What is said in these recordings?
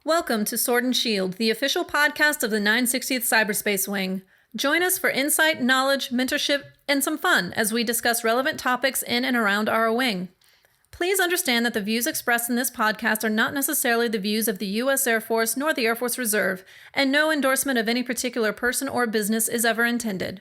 Welcome to Sword and Shield, the official podcast of the 960th Cyberspace Wing. Join us for insight, knowledge, mentorship, and some fun as we discuss relevant topics in and around our wing. Please understand that the views expressed in this podcast are not necessarily the views of the U.S. Air Force nor the Air Force Reserve, and no endorsement of any particular person or business is ever intended.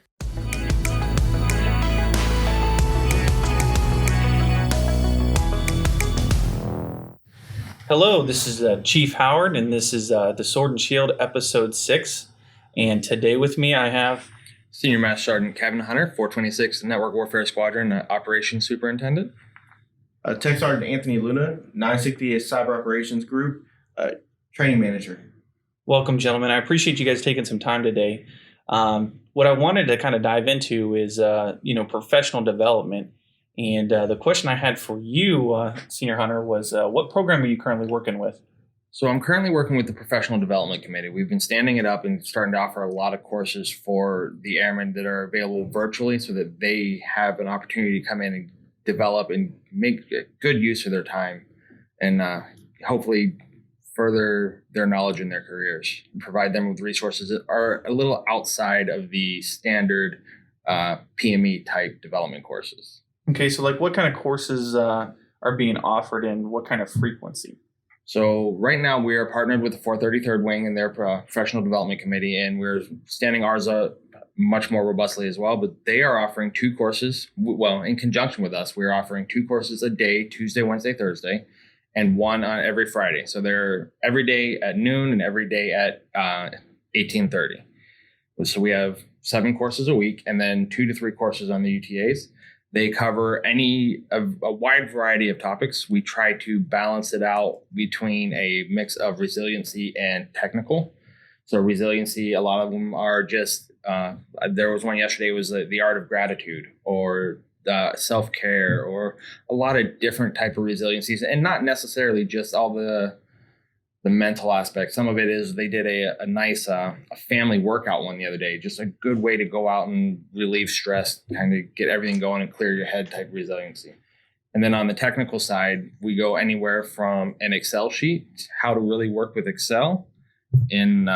Hello, this is Chief Howard, and this is the Sword and Shield Episode 6. And today with me I have Senior Master Sgt. Kevin Hunter, 426 Network Warfare Squadron Operations Superintendent. Tech Sergeant Anthony Luna, 960th Cyber Operations Group, Training Manager. Welcome, gentlemen. I appreciate you guys taking some time today. What I wanted to kind of dive into is, professional development. And the question I had for you, Senior Hunter, was what program are you currently working with? So I'm currently working with the Professional Development Committee. We've been standing it up and starting to offer a lot of courses for the airmen that are available virtually so that they have an opportunity to come in and develop and make good use of their time and hopefully further their knowledge in their careers and provide them with resources that are a little outside of the standard PME type development courses. Okay, so what kind of courses are being offered and what kind of frequency? So right now we are partnered with the 433rd Wing and their Professional Development Committee, and we're standing ours up much more robustly as well. But they are offering two courses. Well, in conjunction with us, we're offering two courses a day, Tuesday, Wednesday, Thursday, and one on every Friday. So they're every day at noon and every day at 18:30. So we have 7 courses a week and then 2 to 3 courses on the UTAs. They cover a wide variety of topics. We try to balance it out between a mix of resiliency and technical. So resiliency, a lot of them are just, there was one yesterday, was the art of gratitude or self-care or a lot of different type of resiliencies, and not necessarily just all the mental aspect. Some of it is they did a nice a family workout one the other day, just a good way to go out and relieve stress, kind of get everything going and clear your head type resiliency. And then on the technical side, we go anywhere from an Excel sheet, how to really work with Excel in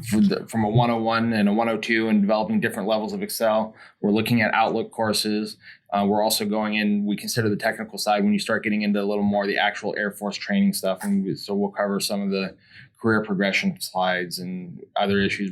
from a 101 and a 102 and developing different levels of Excel. We're looking at Outlook courses. We're also going in, we consider the technical side when you start getting into a little more of the actual Air Force training stuff. And so we'll cover some of the career progression slides and other issues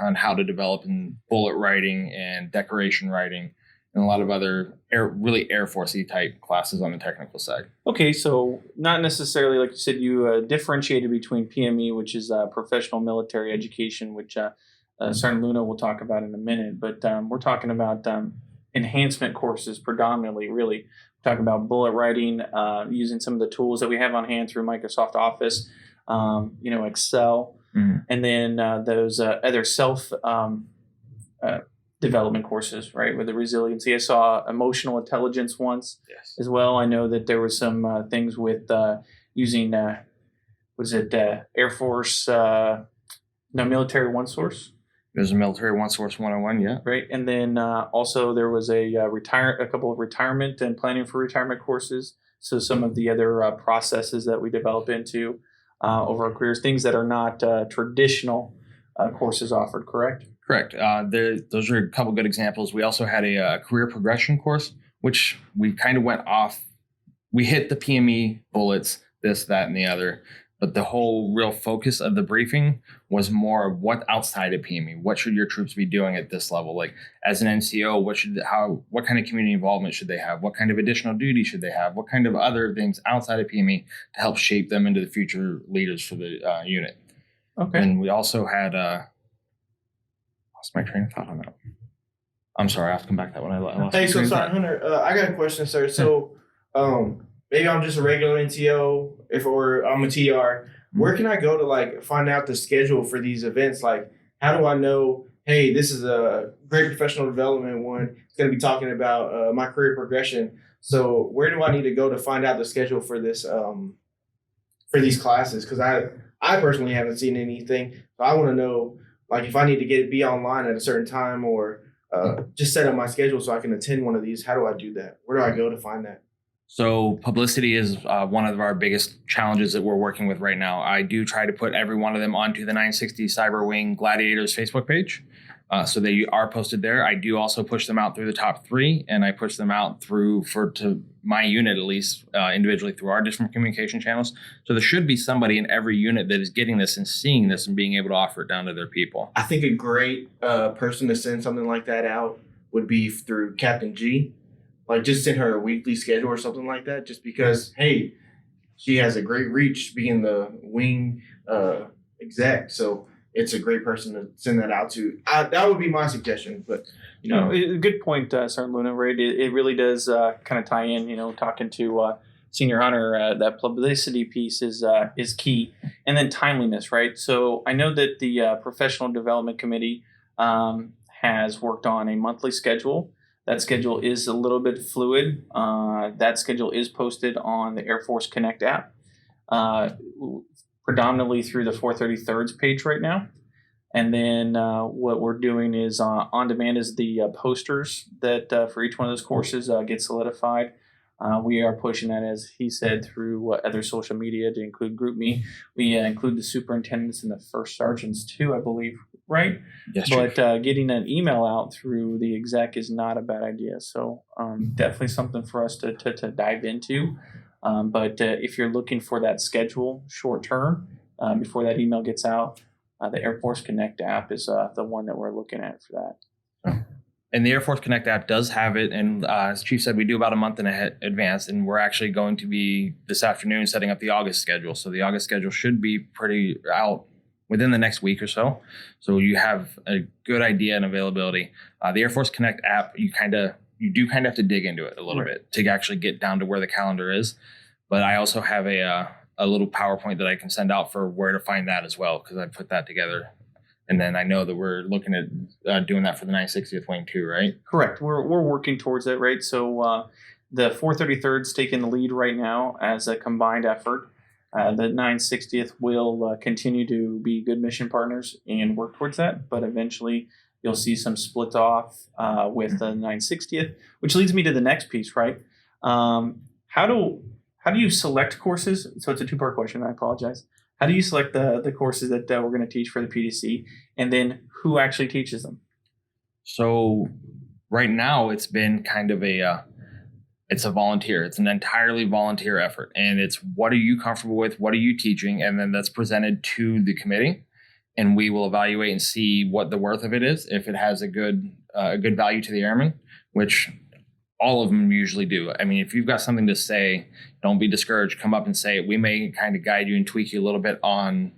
on how to develop in bullet writing and decoration writing and a lot of other really Air Force-y type classes on the technical side. Okay, so not necessarily, like you said, you differentiated between PME, which is professional military education, which Sergeant Luna will talk about in a minute, but we're talking about enhancement courses predominantly, really. We're talking about bullet writing, using some of the tools that we have on hand through Microsoft Office, Excel, and then those other self development courses, right, with the resiliency. I saw emotional intelligence once as well. I know that there was some things with using, Air Force, military one source. There's a military one source 101, yeah. Right, and then also there was a couple of retirement and planning for retirement courses. So some of the other processes that we develop into over our careers, things that are not traditional courses offered, correct? Correct. Those are a couple good examples. We also had a career progression course, which we kind of went off. We hit the PME bullets, this, that, and the other. But the whole real focus of the briefing was more what outside of PME. What should your troops be doing at this level? Like as an NCO, what kind of community involvement should they have? What kind of additional duty should they have? What kind of other things outside of PME to help shape them into the future leaders for the unit? Okay. And we also had lost my train of thought on that. I'm sorry, I have to come back to that one. I lost Hey, so Sergeant Hunter, I got a question, sir. So maybe I'm just a regular NCO, or I'm a TR. Where can I go to find out the schedule for these events? Like, how do I know, hey, this is a great professional development one. It's going to be talking about my career progression. So where do I need to go to find out the schedule for this for these classes? Because I personally haven't seen anything. So I want to know, if I need to be online at a certain time or just set up my schedule so I can attend one of these. How do I do that? Where do I go to find that? So publicity is one of our biggest challenges that we're working with right now. I do try to put every one of them onto the 960 Cyber Wing Gladiators Facebook page. So they are posted there. I do also push them out through the top 3, and I push them out to my unit, at least individually, through our different communication channels. So there should be somebody in every unit that is getting this and seeing this and being able to offer it down to their people. I think a great person to send something like that out would be through Captain G. Like, just send her a weekly schedule or something like that, just because, hey, she has a great reach being the wing exec. So it's a great person to send that out to. That would be my suggestion. But, good point, Sergeant Luna, right? It really does kind of tie in, talking to Senior Hunter, that publicity piece is key. And then timeliness, right? So I know that the Professional Development Committee has worked on a monthly schedule. That schedule is a little bit fluid. That schedule is posted on the Air Force Connect app, predominantly through the 433rd's page right now. And then what we're doing is on demand is the posters that for each one of those courses get solidified. We are pushing that, as he said, through other social media to include GroupMe. We include the superintendents and the first sergeants too, I believe, right? Yes, but getting an email out through the exec is not a bad idea. So definitely something for us to dive into. But if you're looking for that schedule short term before that email gets out, the Air Force Connect app is the one that we're looking at for that. And the Air Force Connect app does have it. And as Chief said, we do about a month in advance. And we're actually going to be this afternoon setting up the August schedule. So the August schedule should be pretty out within the next week or so. So you have a good idea and availability. The Air Force Connect app, you do kind of have to dig into it a little bit to actually get down to where the calendar is. But I also have a little PowerPoint that I can send out for where to find that as well, because I put that together. And then I know that we're looking at doing that for the 960th Wing too, right? Correct. We're working towards that, right? So the 433rd's taking the lead right now as a combined effort. The 960th will continue to be good mission partners and work towards that, but eventually you'll see some split off with the 960th, which leads me to the next piece, right? How do you select courses? So it's a 2-part question. I apologize. How do you select the courses that we're going to teach for the PDC, and then who actually teaches them? So right now it's been kind of it's a volunteer. It's an entirely volunteer effort, and it's what are you comfortable with? What are you teaching? And then that's presented to the committee, and we will evaluate and see what the worth of it is. If it has a good value to the airmen, which all of them usually do. I mean, if you've got something to say, don't be discouraged. Come up and say it. We may kind of guide you and tweak you a little bit on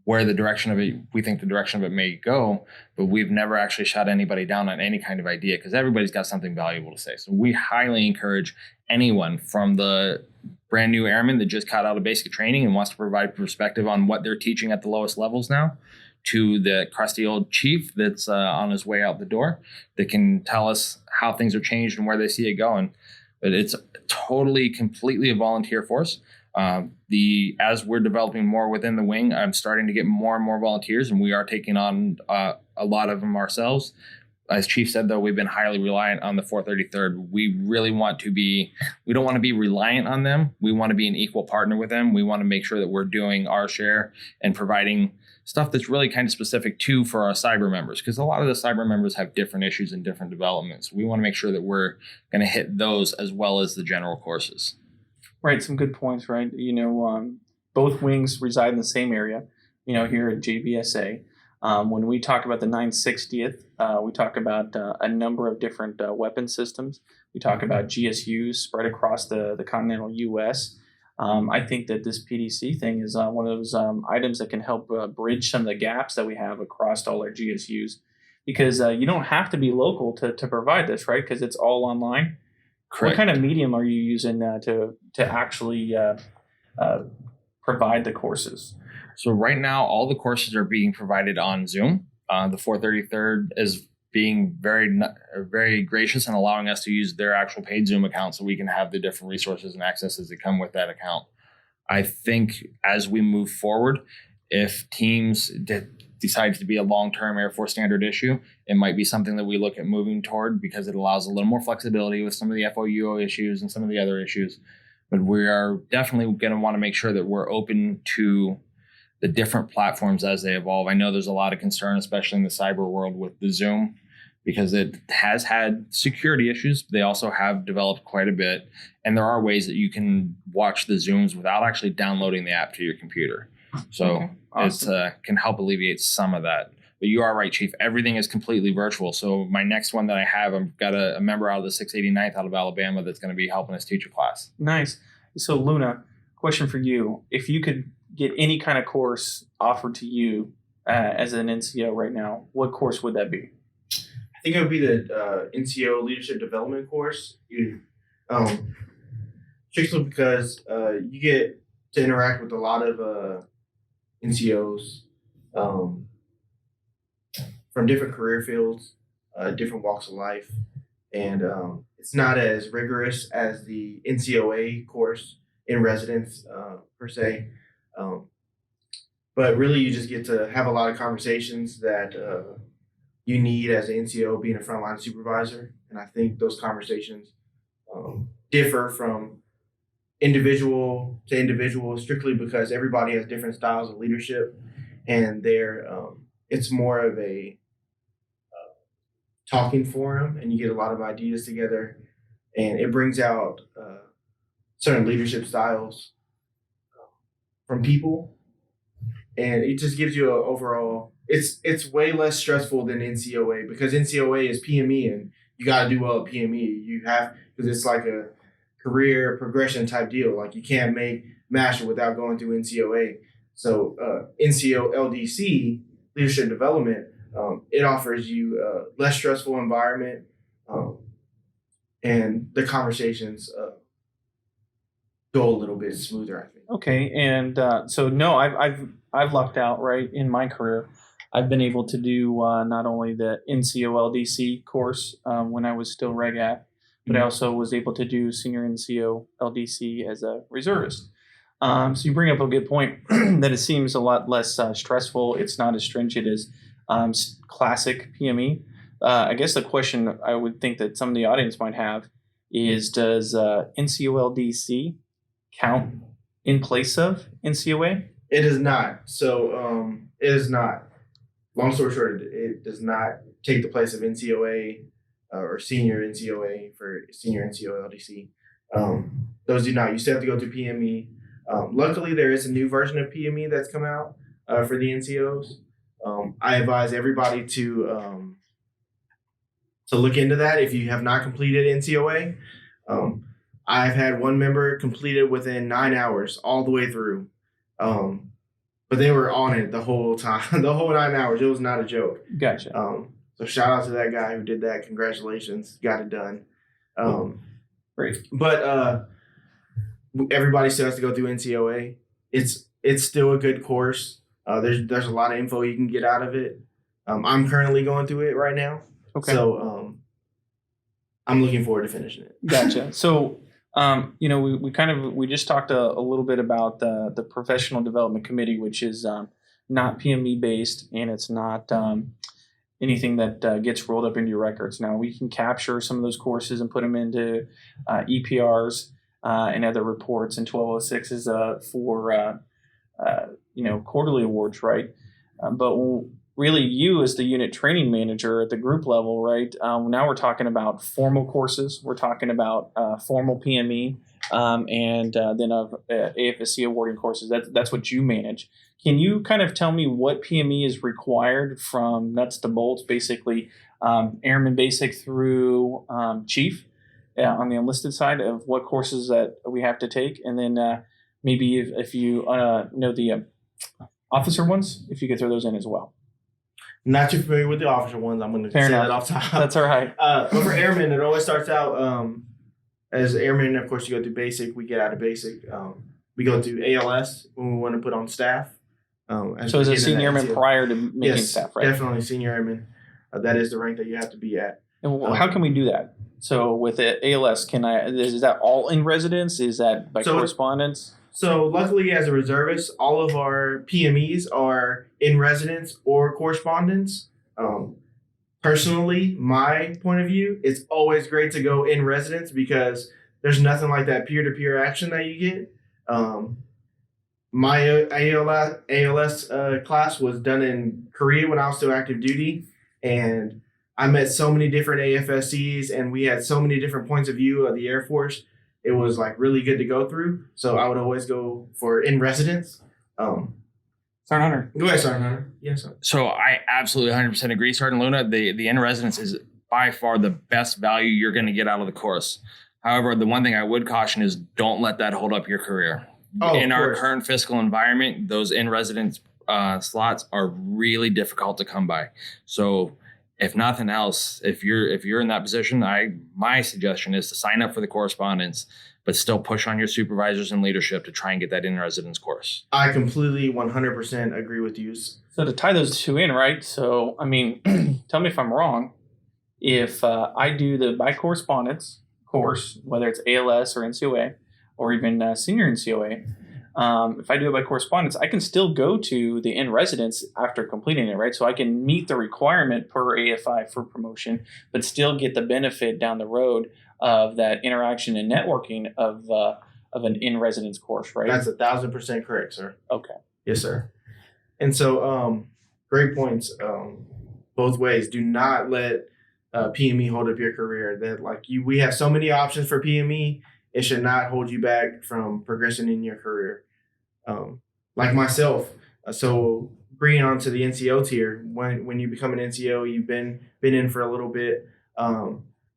where the direction of it, we think the direction of it may go, but we've never actually shot anybody down on any kind of idea because everybody's got something valuable to say. So we highly encourage anyone from the brand new airman that just got out of basic training and wants to provide perspective on what they're teaching at the lowest levels now, to the crusty old chief that's on his way out the door that can tell us how things are changed and where they see it going. But it's totally, completely a volunteer force. As we're developing more within the wing, I'm starting to get more and more volunteers, and we are taking on a lot of them ourselves. As Chief said, though, we've been highly reliant on the 433rd. We don't want to be reliant on them. We want to be an equal partner with them. We want to make sure that we're doing our share and providing stuff that's really kind of specific for our cyber members, because a lot of the cyber members have different issues and different developments. We want to make sure that we're going to hit those as well as the general courses. Right. Some good points, right? Both wings reside in the same area, here at JBSA. When we talk about the 960th, we talk about a number of different weapon systems. We talk about GSUs spread across the continental U.S. I think that this PDC thing is one of those items that can help bridge some of the gaps that we have across all our GSUs, because you don't have to be local to provide this, right? Because it's all online. Correct. What kind of medium are you using to actually provide the courses? So right now, all the courses are being provided on Zoom. The 433rd is being very, very gracious and allowing us to use their actual paid Zoom account so we can have the different resources and accesses that come with that account. I think as we move forward, if teams decides to be a long-term Air Force standard issue, it might be something that we look at moving toward because it allows a little more flexibility with some of the FOUO issues and some of the other issues. But we are definitely going to want to make sure that we're open to the different platforms as they evolve. I know there's a lot of concern, especially in the cyber world, with the Zoom, because it has had security issues. They also have developed quite a bit. And there are ways that you can watch the Zooms without actually downloading the app to your computer. So awesome. It can help alleviate some of that. But you are right, Chief. Everything is completely virtual. So my next one that I have, I've got a member out of the 689th out of Alabama that's going to be helping us teach a class. Nice. So Luna, question for you. If you could get any kind of course offered to you as an NCO right now, what course would that be? I think it would be the NCO Leadership Development course. Strictly because you get to interact with a lot of NCOs from different career fields, different walks of life, and it's not as rigorous as the NCOA course in residence per se, but really you just get to have a lot of conversations that you need as an NCO being a frontline supervisor, and I think those conversations differ from individual to individual strictly because everybody has different styles of leadership, and it's more of a talking forum, and you get a lot of ideas together, and it brings out certain leadership styles from people, and it just gives you an overall. It's way less stressful than NCOA because NCOA is PME, and you got to do well at PME. You have because it's like a career progression type deal. Like you can't make master without going through NCOA. So NCO LDC leadership development. It offers you a less stressful environment, and the conversations go a little bit smoother, I think. Okay, and so no, I've lucked out right in my career. I've been able to do not only the NCO LDC course when I was still Reg App, but I also was able to do Senior NCO LDC as a reservist. So you bring up a good point that it seems a lot less stressful. It's not as stringent as classic PME. I guess the question I would think that some of the audience might have is, does NCO-LDC count in place of NCOA? It is not. So it is not. Long story short, it does not take the place of NCOA or Senior NCOA for Senior NCO-LDC. Those do not. You still have to go through PME. Luckily, there is a new version of PME that's come out for the NCOs. I advise everybody to look into that if you have not completed NCOA. I've had one member complete it within 9 hours all the way through. But they were on it the whole time, the whole 9 hours. It was not a joke. Gotcha. So shout out to that guy who did that. Congratulations. Got it done. Great. But everybody still has to go through NCOA. It's still a good course. There's a lot of info you can get out of it. I'm currently going through it right now. Okay. So I'm looking forward to finishing it. Gotcha. So we just talked a little bit about the Professional Development Committee, which is not PME based, and it's not anything that gets rolled up into your records. Now we can capture some of those courses and put them into EPRs and other reports, and 1206 is for quarterly awards, right? But really, you as the unit training manager at the group level, right? Now we're talking about formal courses. We're talking about formal PME, and then of AFSC awarding courses. That's what you manage. Can you kind of tell me what PME is required from nuts to bolts, basically Airman Basic through Chief on the enlisted side of what courses that we have to take, and then maybe if you know the officer ones, if you could throw those in as well. Not too familiar with the officer ones. I'm going to say that off top. That's all right. But for airmen, it always starts out as airmen. Of course, you go through basic. We get out of basic. We go through ALS when we want to put on staff. So as a senior airman prior to making staff, right? Definitely senior airman. That is the rank that you have to be at. And how can we do that? So with the ALS, is that all in residence? Is that by correspondence? So luckily, as a reservist, all of our PMEs are in residence or correspondence. Personally, my point of view, it's always great to go in residence because there's nothing like that peer-to-peer action that you get. My ALS class was done in Korea when I was still active duty, and I met so many different AFSCs, and we had so many different points of view of the Air Force. It was like really good to go through. So I would always go for in residence. Sergeant Hunter. Go ahead, Sergeant Hunter. Yes, sir. So I absolutely 100% agree, Sergeant Luna. The in residence is by far the best value you're going to get out of the course. However, the one thing I would caution is don't let that hold up your career. In our current fiscal environment, those in residence slots are really difficult to come by. So if nothing else, if you're in that position, my suggestion is to sign up for the correspondence, but still push on your supervisors and leadership to try and get that in residence course. I completely 100% agree with you. So to tie those two in, right? So, I mean, tell me if I'm wrong. If I do the by correspondence course, whether it's ALS or NCOA or even senior NCOA, if I do it by correspondence, I can still go to the in residence after completing it, right? So I can meet the requirement per AFI for promotion, but still get the benefit down the road of that interaction and networking of an in residence course, right? That's 1,000% correct, sir. Okay. Yes, sir. And so, great points. Both ways. Do not let PME hold up your career. We have so many options for PME. It should not hold you back from progressing in your career. Like myself, so bringing on to the NCO tier, when you become an NCO, you've been in for a little bit.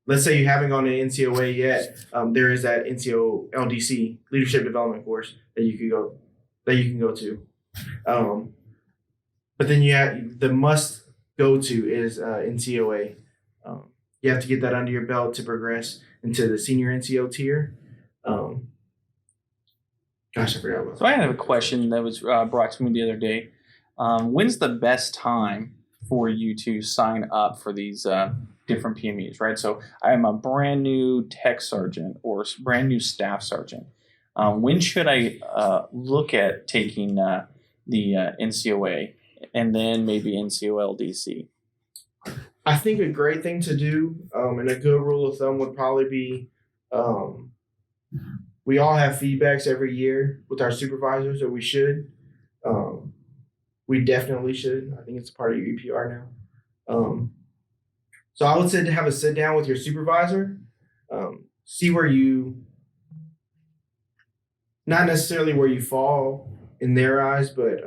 Let's say you haven't gone to NCOA yet. There is that NCO LDC leadership development course that you can go to. But then you have the must go to is NCOA. You have to get that under your belt to progress into the senior NCO tier. Gosh, I forgot. So I have a question that was brought to me the other day. When's the best time for you to sign up for these different PMEs, right? So I am a brand new tech sergeant or brand new staff sergeant. When should I look at taking the NCOA and then maybe NCO LDC? I think a great thing to do, and a good rule of thumb would probably be, we all have feedbacks every year with our supervisors, or we should. We definitely should. I think it's part of your EPR now. So I would say to have a sit down with your supervisor, see where you, not necessarily where you fall in their eyes, but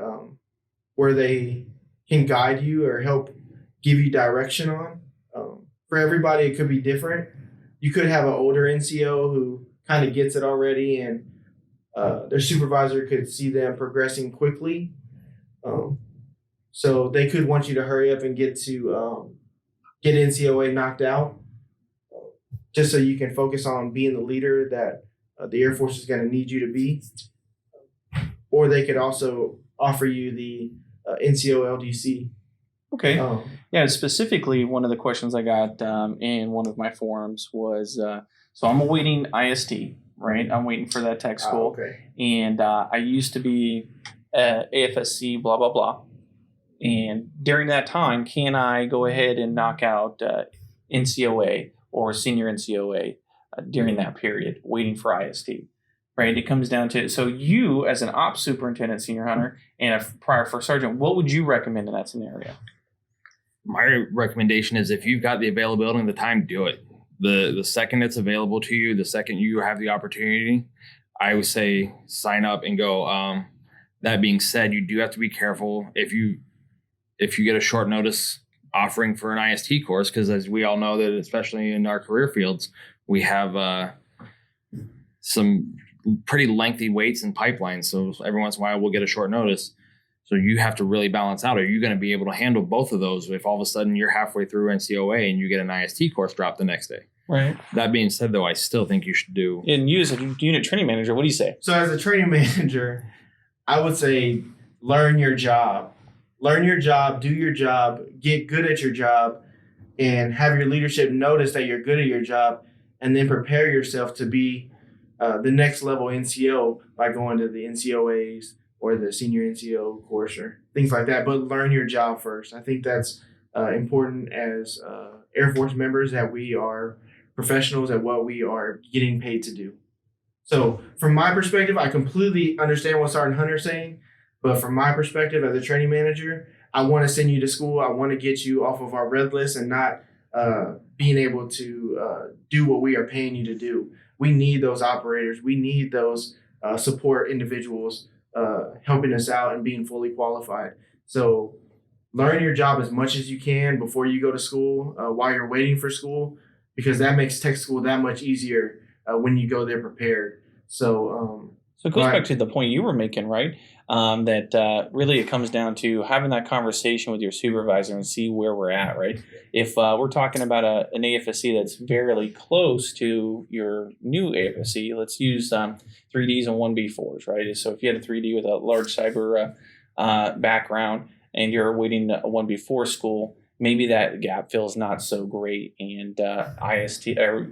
where they can guide you or help give you direction on. For everybody, it could be different. You could have an older NCO who kind of gets it already, and their supervisor could see them progressing quickly. So they could want you to hurry up and get NCOA knocked out, just so you can focus on being the leader that the Air Force is going to need you to be. Or they could also offer you the NCO LDC. Okay. Yeah, specifically, one of the questions I got in one of my forums was, so I'm awaiting IST, right? I'm waiting for that tech school. Okay. And I used to be AFSC, blah, blah, blah. And during that time, can I go ahead and knock out NCOA or senior NCOA during that period, waiting for IST, right? It comes down to, so you as an ops superintendent, senior hunter, and a prior first sergeant, what would you recommend in that scenario? My recommendation is if you've got the availability and the time, do it. The second it's available to you, the second you have the opportunity, I would say sign up and go. That being said, you do have to be careful if you get a short notice offering for an IST course, because as we all know that especially in our career fields, we have some pretty lengthy waits and pipelines. So every once in a while we'll get a short notice. So you have to really balance out. Are you going to be able to handle both of those if all of a sudden you're halfway through NCOA and you get an IST course drop the next day? Right. That being said, though, I still think you should do. And you as a unit training manager, what do you say? So as a training manager, I would say learn your job. Learn your job, do your job, get good at your job, and have your leadership notice that you're good at your job, and then prepare yourself to be the next level NCO by going to the NCOAs or the senior NCO course or things like that. But learn your job first. I think that's important as Air Force members, that we are professionals at what we are getting paid to do. So from my perspective, I completely understand what Sergeant Hunter's saying. But from my perspective as a training manager, I want to send you to school. I want to get you off of our red list and not being able to do what we are paying you to do. We need those operators. We need those support individuals helping us out and being fully qualified. So learn your job as much as you can before you go to school, while you're waiting for school, because that makes tech school that much easier when you go there prepared. So it goes back to the point you were making, right? That really it comes down to having that conversation with your supervisor and see where we're at, right? If we're talking about an AFSC that's fairly close to your new AFSC, let's use 3Ds and 1B4s, right? So if you had a 3D with a large cyber background and you're waiting a 1B4 school, maybe that gap feels not so great. And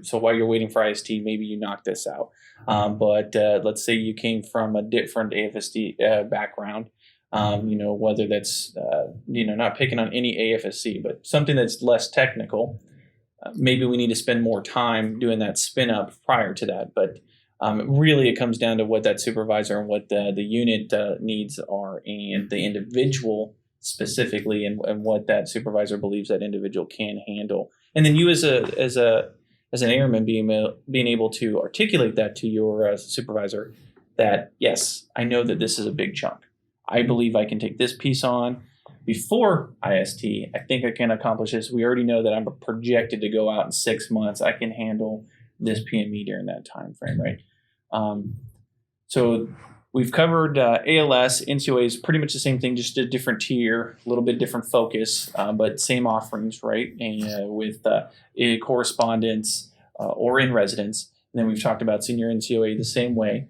so while you're waiting for IST, maybe you knock this out. But let's say you came from a different AFSD background, whether that's, not picking on any AFSC, but something that's less technical. Maybe we need to spend more time doing that spin up prior to that. But really it comes down to what that supervisor and what the unit needs are, and the individual specifically, and what that supervisor believes that individual can handle. And then you as an airman being able to articulate that to your supervisor, that yes, I know that this is a big chunk. I believe I can take this piece on before IST. I think I can accomplish this. We already know that I'm projected to go out in 6 months. I can handle this PME during that time frame, right? So we've covered ALS, NCOA is pretty much the same thing, just a different tier, a little bit different focus, but same offerings, right? And with correspondence or in residence. And then we've talked about senior NCOA the same way.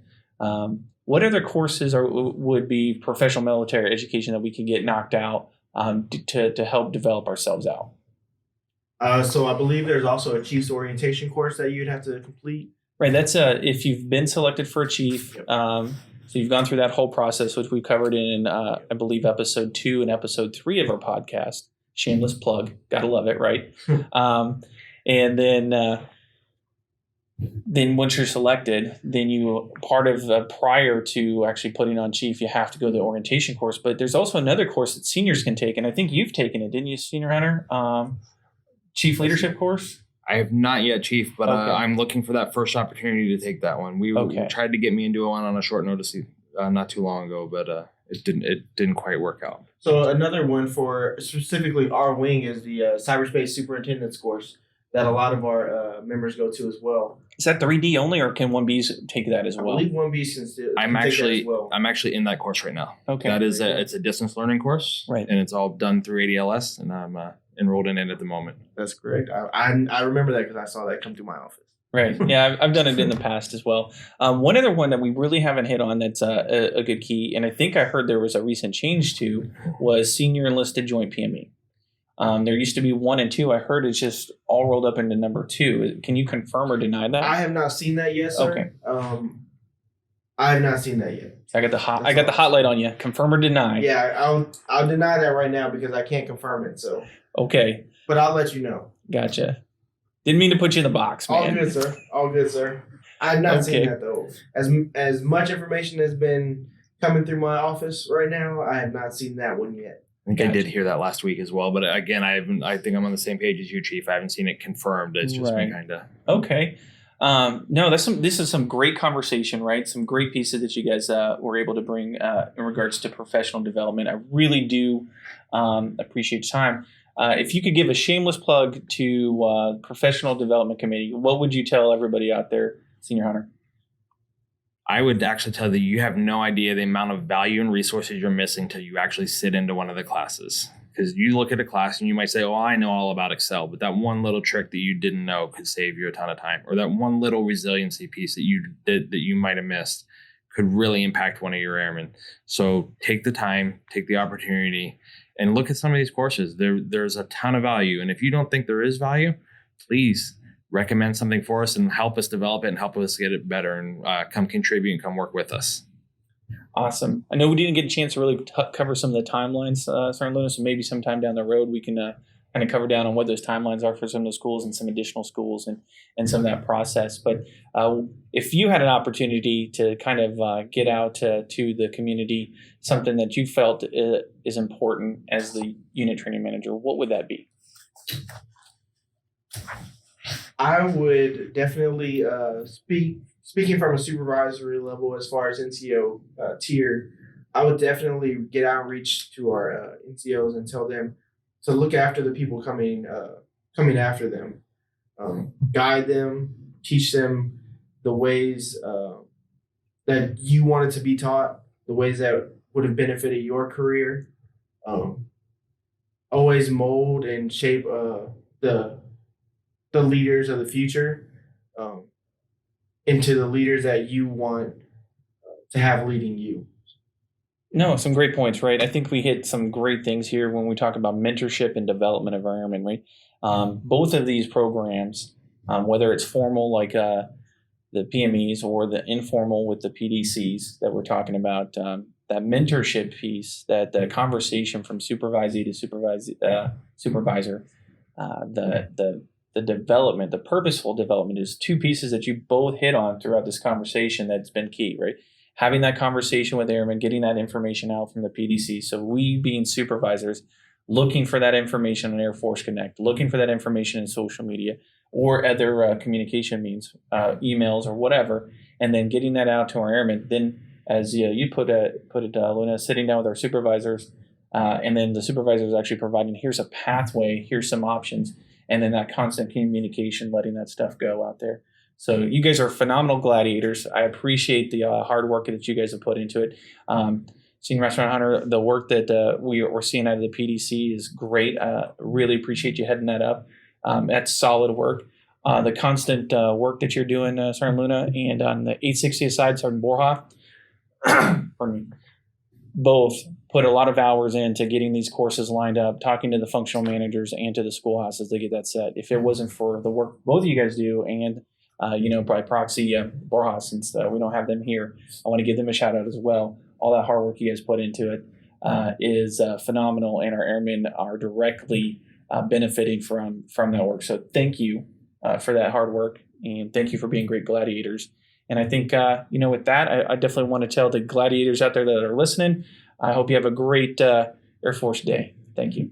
What other courses would be professional military education that we can get knocked out to help develop ourselves out? So I believe there's also a chief's orientation course that you'd have to complete. Right. That's if you've been selected for a chief. So you've gone through that whole process, which we covered in, I believe, episode 2 and episode 3 of our podcast. Shameless plug. Gotta love it, right? And then once you're selected, then you part of prior to actually putting on chief, you have to go to the orientation course. But there's also another course that seniors can take, and I think you've taken it, didn't you, Senior Hunter? Chief leadership course. I have not yet, Chief, but Okay. I'm looking for that first opportunity to take that one. We tried to get me into one on a short notice not too long ago, but it didn't quite work out. So another one for specifically our wing is the Cyberspace Superintendent's course that a lot of our members go to as well. Is that 3D only, or can 1Bs take that as well? I believe 1B can still I'm take actually that as well. I'm actually in that course right now. Okay. That is it's a distance learning course, Right. And it's all done through ADLS, and I'm enrolled in it at the moment. That's correct. I remember that because I saw that come through my office. Right. Yeah, I've done it in the past as well. One other one that we really haven't hit on that's a good key, and I think I heard there was a recent change to, was senior enlisted joint PME. There used to be 1 and 2. I heard it's just all rolled up into number 2. Can you confirm or deny that? I have not seen that yet, sir. Okay. I have not seen that yet. I got the hot light on you. Confirm or deny? Yeah, I'll deny that right now because I can't confirm it. So. Okay. But I'll let you know. Gotcha. Didn't mean to put you in the box, man. All good, sir. All good, sir. I have not seen that though. As much information has been coming through my office right now, I have not seen that one yet. I think I did hear that last week as well, but again, I think I'm on the same page as you, Chief. I haven't seen it confirmed. It's just been kind of okay. No, this is some great conversation, right? Some great pieces that you guys were able to bring in regards to professional development. I really do appreciate your time. If you could give a shameless plug to Professional Development Committee, what would you tell everybody out there, Senior Hunter? I would actually tell you have no idea the amount of value and resources you're missing till you actually sit into one of the classes. Because you look at a class and you might say, oh, I know all about Excel, but that one little trick that you didn't know could save you a ton of time. Or that one little resiliency piece that you did that you might have missed could really impact one of your airmen. So take the time, take the opportunity, and look at some of these courses. There's a ton of value. And if you don't think there is value, please recommend something for us and help us develop it and help us get it better and come contribute and come work with us. Awesome. I know we didn't get a chance to really cover some of the timelines, Sergeant Luna, so maybe sometime down the road we can kind of cover down on what those timelines are for some of the schools and some additional schools and some of that process. But if you had an opportunity to kind of get out to the community, something that you felt is important as the unit training manager, what would that be? I would definitely speaking from a supervisory level as far as NCO tier, I would definitely get out and reach to our NCOs and tell them to look after the people coming after them, guide them, teach them the ways that you wanted to be taught, the ways that would have benefited your career. Always mold and shape the leaders of the future into the leaders that you want to have leading you. No, some great points, right? I think we hit some great things here when we talk about mentorship and development of our airmen, right? Both of these programs, whether it's formal like the PMEs or the informal with the PDCs that we're talking about, that mentorship piece, that the conversation from supervisee to supervisor, the development, the purposeful development is two pieces that you both hit on throughout this conversation that's been key, right? Having that conversation with airmen, getting that information out from the PDC. So we being supervisors, looking for that information on Air Force Connect, looking for that information in social media or other communication means, emails or whatever, and then getting that out to our airmen. Then as you put it, Luna, sitting down with our supervisors, and then the supervisors actually providing, here's a pathway, here's some options, and then that constant communication, letting that stuff go out there. So you guys are phenomenal gladiators. I appreciate the hard work that you guys have put into it. Senior Master Hunter, the work that we're seeing out of the PDC is great. Really appreciate you heading that up. That's solid work. The constant work that you're doing, Sergeant Luna, and on the 860 side, Sergeant Borja, pardon me, both put a lot of hours into getting these courses lined up, talking to the functional managers and to the schoolhouses to get that set. If it wasn't for the work both of you guys do and by proxy, Borja, since we don't have them here, I want to give them a shout out as well. All that hard work you guys put into it is phenomenal, and our airmen are directly benefiting from that work. So thank you for that hard work, and thank you for being great gladiators. And I think, with that, I definitely want to tell the gladiators out there that are listening, I hope you have a great Air Force Day. Thank you.